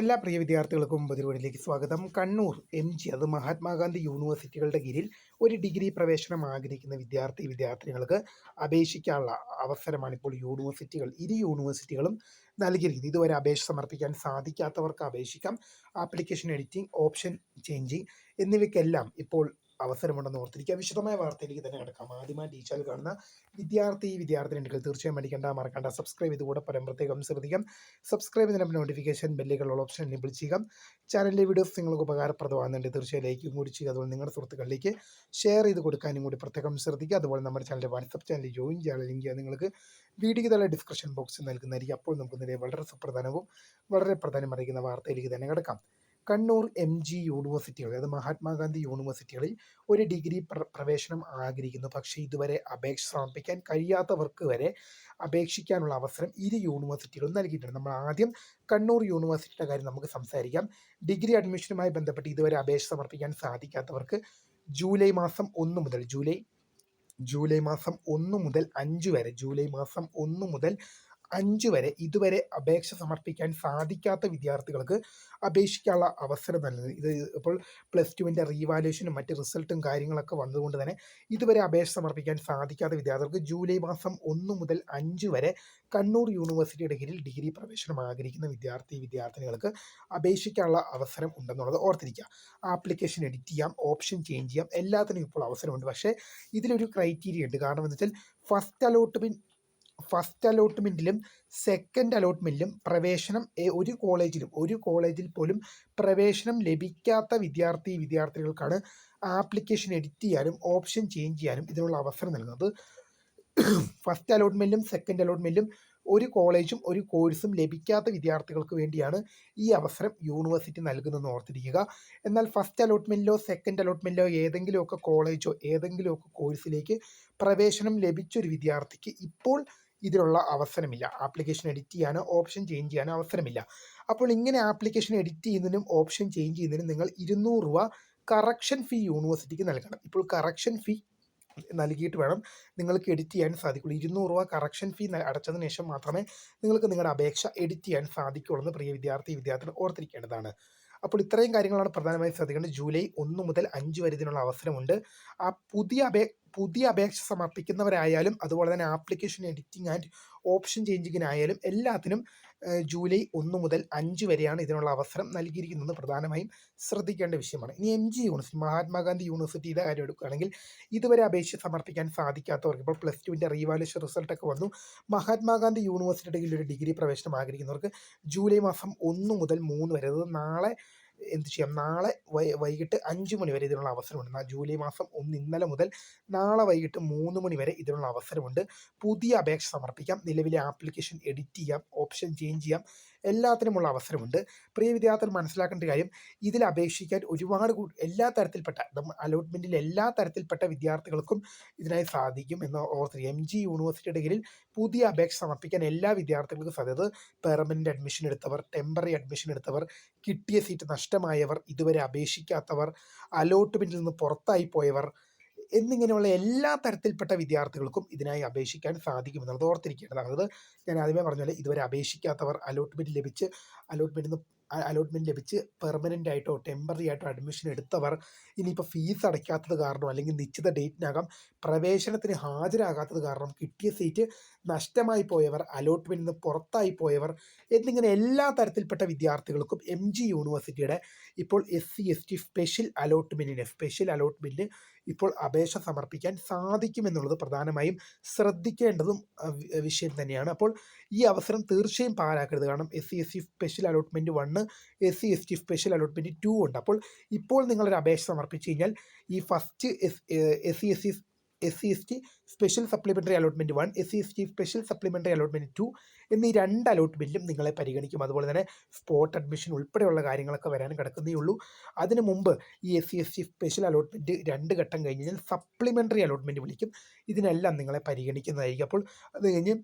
എല്ലാ പ്രിയ വിദ്യാർത്ഥികൾക്കും പുതിയൊരുവഴിയിലേക്ക് സ്വാഗതം. കണ്ണൂർ അത് മഹാത്മാഗാന്ധി യൂണിവേഴ്സിറ്റികളുടെ കീഴിൽ ഒരു ഡിഗ്രി പ്രവേശനം ആഗ്രഹിക്കുന്ന വിദ്യാർത്ഥിനികൾക്ക് അപേക്ഷിക്കാനുള്ള അവസരമാണ് ഇപ്പോൾ ഇരു യൂണിവേഴ്സിറ്റികളും നൽകിയിരിക്കുന്നത്. ഇതുവരെ അപേക്ഷ സമർപ്പിക്കാൻ സാധിക്കാത്തവർക്ക് അപേക്ഷിക്കാം. ആപ്ലിക്കേഷൻ എഡിറ്റിംഗ്, ഓപ്ഷൻ ചേഞ്ചിങ് എന്നിവയ്ക്കെല്ലാം ഇപ്പോൾ അവസരമുണ്ടെന്ന് ഓർത്തിരിക്കുക. വിശദമായ വാർത്തയിലേക്ക് തന്നെ കിടക്കാം. ആദ്യമായി ഈ ചാനൽ കാണുന്ന വിദ്യാർത്ഥിനികൾ തീർച്ചയായും മറക്കണ്ട സബ്സ്ക്രൈബ് ചെയ്ത് കൂടെ പ്രത്യേകം ശ്രദ്ധിക്കാം. സബ്സ്ക്രൈബ് ചെയ്യുന്ന നോട്ടിഫിക്കേഷൻ ബെല്ലുകളുള്ള ഓപ്ഷൻ എനേബിൾ ചെയ്യുക. ചാനലിലെ വീഡിയോസ് നിങ്ങൾക്ക് ഉപകാരപ്രദമാകുന്നുണ്ട് തീർച്ചയായും ലൈക്കും കൂടി ചെയ്യുക. അതുപോലെ നിങ്ങളുടെ സുഹൃത്തുക്കളിലേക്ക് ഷെയർ ചെയ്ത് കൊടുക്കാനും കൂടി പ്രത്യേകം ശ്രദ്ധിക്കുക. അതുപോലെ നമ്മുടെ ചാനലിലെ വാട്സപ്പ് ചാനലിൽ ജോയിൻ ചെയ്യാനുള്ള ലിങ്ക് നിങ്ങൾക്ക് വീഡിയോയ്ക്ക് തന്നെ ഡിസ്ക്രിപ്ഷൻ ബോക്സിൽ നൽകുന്നതായിരിക്കും. അപ്പോൾ നമുക്ക് ഇതിനെ വളരെ സുപ്രധാനവും വളരെ പ്രധാനം അറിയിക്കുന്ന വാർത്തയിലേക്ക് തന്നെ കിടക്കാം. കണ്ണൂർ യൂണിവേഴ്സിറ്റികൾ, അതായത് മഹാത്മാഗാന്ധി യൂണിവേഴ്സിറ്റികളിൽ ഒരു ഡിഗ്രി പ്രവേശനം ആഗ്രഹിക്കുന്നു. പക്ഷേ ഇതുവരെ അപേക്ഷ സമർപ്പിക്കാൻ കഴിയാത്തവർക്ക് വരെ അപേക്ഷിക്കാനുള്ള അവസരം ഇരു യൂണിവേഴ്സിറ്റികളും നൽകിയിട്ടുണ്ട്. നമ്മൾ ആദ്യം കണ്ണൂർ യൂണിവേഴ്സിറ്റിയുടെ കാര്യം നമുക്ക് സംസാരിക്കാം. ഡിഗ്രി അഡ്മിഷനുമായി ബന്ധപ്പെട്ട് ഇതുവരെ അപേക്ഷ സമർപ്പിക്കാൻ സാധിക്കാത്തവർക്ക് ജൂലൈ മാസം 1 മുതൽ 5 വരെ ഇതുവരെ അപേക്ഷ സമർപ്പിക്കാൻ സാധിക്കാത്ത വിദ്യാർത്ഥികൾക്ക് അപേക്ഷിക്കാനുള്ള അവസരം നൽകുന്നത്. ഇത് ഇപ്പോൾ +2 റീവാലുവേഷനും മറ്റ് റിസൾട്ടും കാര്യങ്ങളൊക്കെ വന്നതുകൊണ്ട് തന്നെ ഇതുവരെ അപേക്ഷ സമർപ്പിക്കാൻ സാധിക്കാത്ത വിദ്യാർത്ഥികൾക്ക് ജൂലൈ മാസം 1 മുതൽ 5 വരെ കണ്ണൂർ യൂണിവേഴ്സിറ്റിയുടെ കീഴിൽ ഡിഗ്രി പ്രവേശനം ആഗ്രഹിക്കുന്ന വിദ്യാർത്ഥിനികൾക്ക് അപേക്ഷിക്കാനുള്ള അവസരം ഉണ്ടെന്നുള്ളത് ഓർത്തിരിക്കുക. ആപ്ലിക്കേഷൻ എഡിറ്റ് ചെയ്യാം, ഓപ്ഷൻ ചേഞ്ച് ചെയ്യാം, എല്ലാത്തിനും ഇപ്പോൾ അവസരമുണ്ട്. പക്ഷേ ഇതിലൊരു ക്രൈറ്റീരിയ ഉണ്ട്. കാരണം എന്താ വെച്ചാൽ ഫസ്റ്റ് അലോട്ട്മെൻറ്റിലും സെക്കൻഡ് അലോട്ട്മെൻറ്റിലും പ്രവേശനം ഒരു കോളേജിൽ പോലും പ്രവേശനം ലഭിക്കാത്ത വിദ്യാർത്ഥികൾക്കാണ് ആപ്ലിക്കേഷൻ എഡിറ്റ് ചെയ്യാനും ഓപ്ഷൻ ചേഞ്ച് ചെയ്യാനും ഇതിനുള്ള അവസരം നൽകുന്നത്. ഫസ്റ്റ് അലോട്ട്മെൻറ്റിലും സെക്കൻഡ് അലോട്ട്മെൻറ്റിലും ഒരു കോളേജും ഒരു കോഴ്സും ലഭിക്കാത്ത വിദ്യാർത്ഥികൾക്ക് വേണ്ടിയാണ് ഈ അവസരം യൂണിവേഴ്സിറ്റി നൽകുന്നതെന്ന് ഓർത്തിരിക്കുക. എന്നാൽ ഫസ്റ്റ് അലോട്ട്മെൻറ്റിലോ സെക്കൻഡ് അലോട്ട്മെൻറ്റിലോ ഏതെങ്കിലുമൊക്കെ കോളേജോ ഏതെങ്കിലുമൊക്കെ കോഴ്സിലേക്ക് പ്രവേശനം ലഭിച്ചൊരു വിദ്യാർത്ഥിക്ക് ഇപ്പോൾ ഇതിനുള്ള അവസരമില്ല. ആപ്ലിക്കേഷൻ എഡിറ്റ് ചെയ്യാനോ ഓപ്ഷൻ ചേഞ്ച് ചെയ്യാനോ അവസരമില്ല. അപ്പോൾ ഇങ്ങനെ ആപ്ലിക്കേഷൻ എഡിറ്റ് ചെയ്യുന്നതിനും ഓപ്ഷൻ ചേഞ്ച് ചെയ്യുന്നതിനും നിങ്ങൾ 200 രൂപ കറക്ഷൻ ഫീ യൂണിവേഴ്സിറ്റിക്ക് നൽകണം. ഇപ്പോൾ കറക്ഷൻ ഫീ നൽകിയിട്ട് വേണം നിങ്ങൾക്ക് എഡിറ്റ് ചെയ്യാൻ സാധിക്കുള്ളൂ. 200 രൂപ കറക്ഷൻ ഫീ അടച്ചതിന് ശേഷം മാത്രമേ നിങ്ങൾക്ക് നിങ്ങളുടെ അപേക്ഷ എഡിറ്റ് ചെയ്യാൻ സാധിക്കുള്ളൂ എന്ന് പ്രിയ വിദ്യാർത്ഥികൾ ഓർത്തിരിക്കേണ്ടതാണ്. അപ്പോൾ ഇത്രയും കാര്യങ്ങളാണ് പ്രധാനമായും ശ്രദ്ധിക്കേണ്ടത്. ജൂലൈ 1 മുതൽ 5 വരെ ഇതിനുള്ള അവസരമുണ്ട്. ആ പുതിയ അപേക്ഷ സമർപ്പിക്കുന്നവരായാലും അതുപോലെ തന്നെ ആപ്ലിക്കേഷൻ എഡിറ്റിംഗ് ആൻഡ് ഓപ്ഷൻ ചേഞ്ചിങ്ങിനായാലും എല്ലാത്തിനും ജൂലൈ 1 മുതൽ 5 വരെയാണ് ഇതിനുള്ള അവസരം നൽകിയിരിക്കുന്നത്. പ്രധാനമായും ശ്രദ്ധിക്കേണ്ട വിഷയമാണ്. ഇനി യൂണിവേഴ്സിറ്റി, മഹാത്മാഗാന്ധി യൂണിവേഴ്സിറ്റിയുടെ കാര്യം എടുക്കുകയാണെങ്കിൽ ഇതുവരെ അപേക്ഷ സമർപ്പിക്കാൻ സാധിക്കാത്തവർക്ക് ഇപ്പോൾ +2 റീവാലുവേഷൻ റിസൾട്ടൊക്കെ വന്നു. മഹാത്മാഗാന്ധി യൂണിവേഴ്സിറ്റിയുടെ കീഴിൽ ഒരു ഡിഗ്രി പ്രവേശനം ആഗ്രഹിക്കുന്നവർക്ക് ജൂലൈ മാസം 1 മുതൽ 3 വരെ, അത് നാളെ നാളെ വൈകിട്ട് 5 മണി വരെ ഇതിനുള്ള അവസരമുണ്ട്. ജൂലൈ മാസം 1 ഇന്നലെ മുതൽ നാളെ വൈകിട്ട് 3 മണി വരെ ഇതിനുള്ള അവസരമുണ്ട്. പുതിയ അപേക്ഷ സമർപ്പിക്കാം, നിലവിലെ ആപ്ലിക്കേഷൻ എഡിറ്റ് ചെയ്യാം, ഓപ്ഷൻ ചേഞ്ച് ചെയ്യാം, എല്ലാത്തിനുമുള്ള അവസരമുണ്ട്. പ്രിയ വിദ്യാർത്ഥികൾ മനസ്സിലാക്കേണ്ട കാര്യം, ഇതിൽ അപേക്ഷിക്കാൻ എല്ലാ തരത്തിൽപ്പെട്ട അലോട്ട്മെൻറ്റിൽ എല്ലാ തരത്തിൽപ്പെട്ട വിദ്യാർത്ഥികൾക്കും ഇതിനായി സാധിക്കും എന്ന് ഓർത്തിരിക്കുക. യൂണിവേഴ്സിറ്റിയുടെ കീഴിൽ പുതിയ അപേക്ഷ സമർപ്പിക്കാൻ എല്ലാ വിദ്യാർത്ഥികൾക്കും സാധ്യത. പെർമനൻ്റ് അഡ്മിഷൻ എടുത്തവർ, ടെമ്പററി അഡ്മിഷൻ എടുത്തവർ, കിട്ടിയ സീറ്റ് നഷ്ടമായവർ, ഇതുവരെ അപേക്ഷിക്കാത്തവർ, അലോട്ട്മെൻറ്റിൽ നിന്ന് പുറത്തായി പോയവർ എന്നിങ്ങനെയുള്ള എല്ലാ തരത്തിൽപ്പെട്ട വിദ്യാർത്ഥികൾക്കും ഇതിനായി അപേക്ഷിക്കാൻ സാധിക്കുമെന്നുള്ളത് ഓർത്തിരിക്കേണ്ടതാണ്. അത് ഞാൻ ആദ്യമേ പറഞ്ഞ പോലെ ഇതുവരെ അപേക്ഷിക്കാത്തവർ, അലോട്ട്മെൻറ്റ് ലഭിച്ച് പെർമനൻ്റ് ആയിട്ടോ ടെമ്പററി ആയിട്ടോ അഡ്മിഷൻ എടുത്തവർ, ഇനിയിപ്പോൾ ഫീസ് അടയ്ക്കാത്തത് കാരണം അല്ലെങ്കിൽ നിശ്ചിത ഡേറ്റിനകം പ്രവേശനത്തിന് ഹാജരാകാത്തത് കാരണം കിട്ടിയ സീറ്റ് നഷ്ടമായി പോയവർ, അലോട്ട്മെൻറ്റിൽ നിന്ന് പുറത്തായി പോയവർ എന്നിങ്ങനെ എല്ലാ തരത്തിൽപ്പെട്ട വിദ്യാർത്ഥികൾക്കും യൂണിവേഴ്സിറ്റിയുടെ ഇപ്പോൾ SC/ST സ്പെഷ്യൽ അലോട്ട്മെൻറ്റിന് ഇപ്പോൾ അപേക്ഷ സമർപ്പിക്കാൻ സാധിക്കുമെന്നുള്ളത് പ്രധാനമായും ശ്രദ്ധിക്കേണ്ടതും വിഷയം തന്നെയാണ്. അപ്പോൾ ഈ അവസരം തീർച്ചയായും പാഴാക്കരുത്. കാരണം SC/ST special allotment 1, SC/ST special allotment 2 ഉണ്ട്. അപ്പോൾ ഇപ്പോൾ നിങ്ങളൊരു അപേക്ഷ സമർപ്പിച്ചു കഴിഞ്ഞാൽ ഈ first SC/ST special supplementary allotment 1, SC/ST special supplementary allotment 2 എന്നീ 2 അലോട്ട്മെൻറ്റിലും നിങ്ങളെ പരിഗണിക്കും. അതുപോലെ തന്നെ സ്പോട്ട് അഡ്മിഷൻ ഉൾപ്പെടെയുള്ള കാര്യങ്ങളൊക്കെ വരാൻ കിടക്കുന്നേ ഉള്ളൂ. അതിനു മുമ്പ് ഈ SC/ST സ്പെഷ്യൽ അലോട്ട്മെൻറ്റ് 2 ഘട്ടം കഴിഞ്ഞ് കഴിഞ്ഞാൽ സപ്ലിമെൻ്ററി അലോട്ട്മെൻറ്റ് വിളിക്കും. ഇതിനെല്ലാം നിങ്ങളെ പരിഗണിക്കുന്നതായിരിക്കും. അപ്പോൾ അത് കഴിഞ്ഞ്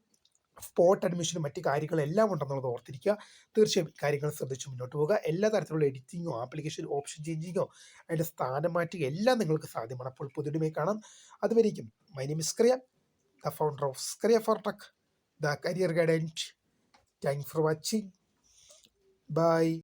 സ്പോട്ട് അഡ്മിഷനും മറ്റ് കാര്യങ്ങളെല്ലാം ഉണ്ടെന്നുള്ളത് ഓർത്തിരിക്കുക. തീർച്ചയായും കാര്യങ്ങൾ ശ്രദ്ധിച്ച് മുന്നോട്ട് പോകുക. എല്ലാ തരത്തിലുള്ള എഡിറ്റിങ്ങോ ആപ്ലിക്കേഷൻ ഓപ്ഷൻ ചേഞ്ചിങ്ങോ അതിൻ്റെ സ്ഥാനം മാറ്റുക എല്ലാം നിങ്ങൾക്ക് സാധ്യമാണ്. അപ്പോൾ പുതിയതുമായി കാണാം. അതുവരേക്കും my name is Skriya, the founder of Skriya for tech, the career guidance. Thanks for watching. By.